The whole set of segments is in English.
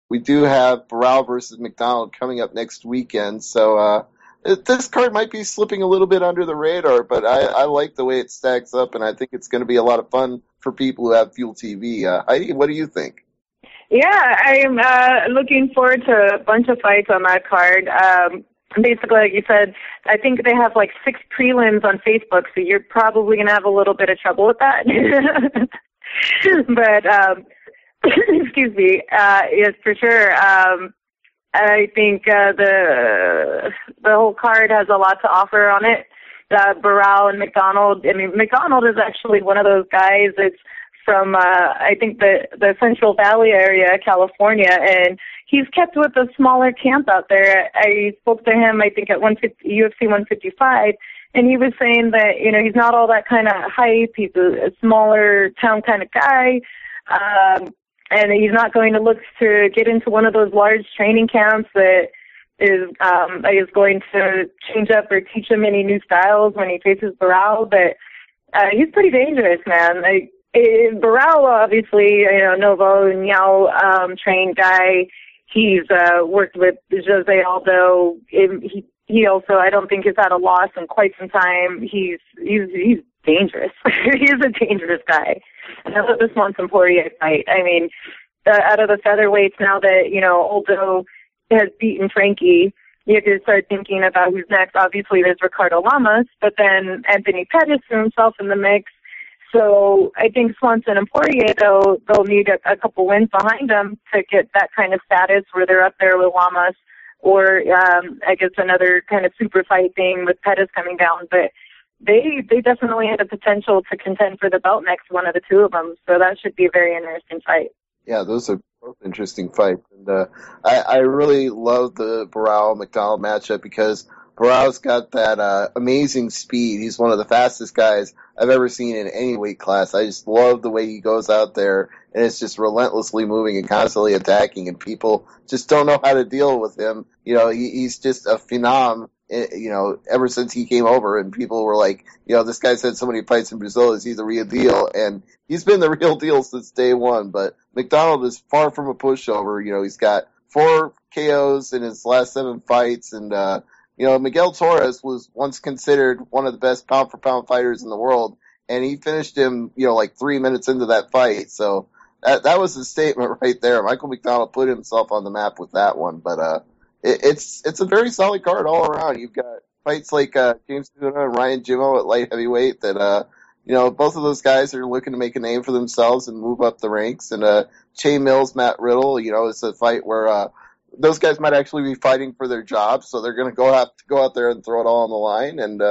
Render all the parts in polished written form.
we do have Barao versus McDonald coming up next weekend. So this card might be slipping a little bit under the radar, but I like the way it stacks up, and I think it's going to be a lot of fun for people who have Fuel TV. Heidi, what do you think? Yeah, I'm looking forward to a bunch of fights on that card. Basically, like you said, I think they have like 6 prelims on Facebook, so you're probably going to have a little bit of trouble with that. But, excuse me, yes, for sure. I think the whole card has a lot to offer on it. Barao and McDonald. I mean, McDonald is actually one of those guys that's from, I think, the Central Valley area, California, and he's kept with a smaller camp out there. I spoke to him, I think, at UFC 155, and he was saying that, you know, he's not all that kind of hype. He's a smaller town kind of guy, and he's not going to look to get into one of those large training camps that is going to change up or teach him any new styles when he faces Barao. But he's pretty dangerous, man. Barao, obviously, you know, Novo and Yao trained guy. He's worked with Jose Aldo. He also, I don't think, has had a loss in quite some time. He's dangerous. He's a dangerous guy. And I love this Monson Poirier fight. I mean, out of the featherweights, now that, you know, Aldo has beaten Frankie, you have to start thinking about who's next. Obviously, there's Ricardo Lamas, but then Anthony Pettis threw himself in the mix. So I think Swanson and Poirier, though, they'll need a couple wins behind them to get that kind of status where they're up there with Lamas, or I guess another kind of super fight thing with Pettis coming down. But they definitely had the potential to contend for the belt next, one of the two of them. So that should be a very interesting fight. Yeah, those are both interesting fights. And I really love the Barao-McDonald matchup because Barao's got that amazing speed. He's one of the fastest guys I've ever seen in any weight class. I just love the way he goes out there, and it's just relentlessly moving and constantly attacking, and people just don't know how to deal with him. You know, he's just a phenom, you know, ever since he came over, and people were like, you know, this guy said so many fights in Brazil, is he the real deal? And he's been the real deal since day one, but McDonald is far from a pushover. You know, he's got 4 KOs in his last 7 fights, and you know, Miguel Torres was once considered one of the best pound-for-pound fighters in the world, and he finished him, you know, like 3 minutes into that fight. So that was a statement right there. Michael McDonald put himself on the map with that one. But it's a very solid card all around. You've got fights like James Te-Huna and Ryan Jimmo at light heavyweight that, you know, both of those guys are looking to make a name for themselves and move up the ranks. And Che Mills, Matt Riddle, you know, it's a fight where those guys might actually be fighting for their jobs, so they're going to have to go out there and throw it all on the line. And,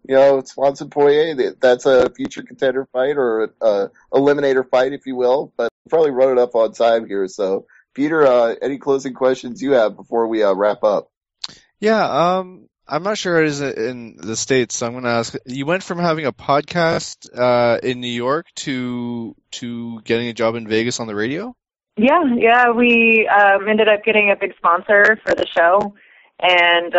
you know, Swanson Poirier, that's a future contender fight or eliminator fight, if you will. But we probably wrote it up on time here. So, Peter, any closing questions you have before we wrap up? Yeah, I'm not sure it is in the States, so I'm going to ask. You went from having a podcast in New York to getting a job in Vegas on the radio? Yeah, we ended up getting a big sponsor for the show, and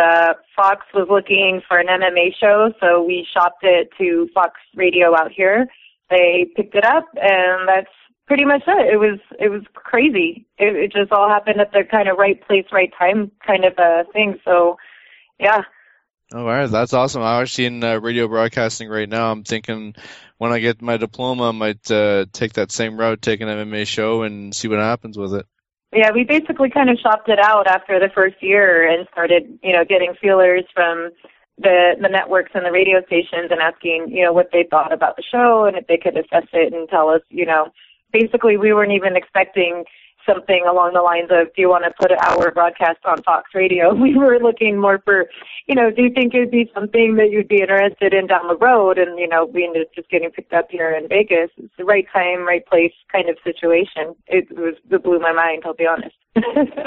Fox was looking for an MMA show, so we shopped it to Fox Radio out here. They picked it up, and that's pretty much it. It was crazy. It just all happened at the kind of right place, right time kind of thing. So, yeah. Oh, all right, that's awesome. I'm actually in radio broadcasting right now. I'm thinking when I get my diploma, I might take that same route, take an MMA show, and see what happens with it. Yeah, we basically kind of shopped it out after the first year and started, you know, getting feelers from the networks and the radio stations and asking, you know, what they thought about the show and if they could assess it and tell us, you know, basically we weren't even expecting something along the lines of, do you want to put our broadcast on Fox Radio? We were looking more for, you know, do you think it'd be something that you'd be interested in down the road? And, you know, we ended up just getting picked up here in Vegas. It's the right time, right place kind of situation. It blew my mind, I'll be honest.